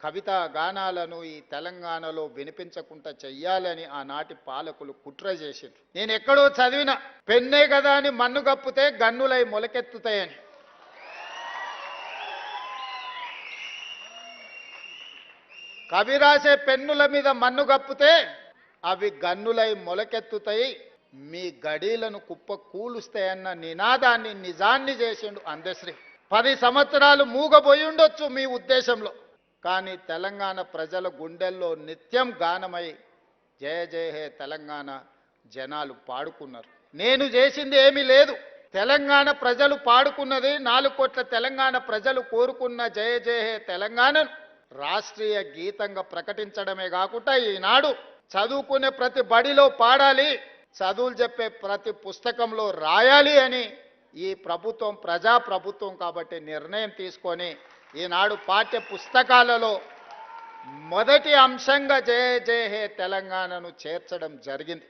కవితా గానాలను ఈ తెలంగాణలో వినిపించకుండా చెయ్యాలని ఆనాటి పాలకులు కుట్ర చేసిండ్రు. నేను ఎక్కడో చదివిన పెన్నే కదా అని మన్ను కప్పితే గన్నులై మొలకెత్తుతాయని. కవి రాసే పెన్నుల మీద మన్ను కప్పితే అవి గన్నులై మొలకెత్తుతాయి, మీ గడీలను కుప్ప కూలుస్తాయన్న నినాదాన్ని నిజాన్ని చేసిండు అందశ్రీ. 10 సంవత్సరాలు మూగబోయి ఉండొచ్చు మీ ఉద్దేశంలో, కానీ తెలంగాణ ప్రజల గుండెల్లో నిత్యం గానమై జయ జయ హే తెలంగాణ జనాలు పాడుకున్నారు. నేను చేసింది ఏమీ లేదు, తెలంగాణ ప్రజలు పాడుకున్నది. 4 కోట్ల తెలంగాణ ప్రజలు కోరుకున్న జయ జయ హే తెలంగాణను రాష్ట్రీయ గీతంగా ప్రకటించడమే కాకుండా ఈనాడు చదువుకునే ప్రతి బడిలో పాడాలి, చదువులు చెప్పే ప్రతి పుస్తకంలో రాయాలి అని ఈ ప్రభుత్వం ప్రజా ప్రభుత్వం కాబట్టి నిర్ణయం తీసుకొని ఈనాడు పాఠ్య పుస్తకాలలో మొదటి అంశంగా జయ జయ హే తెలంగాణను చేర్చడం జరిగింది.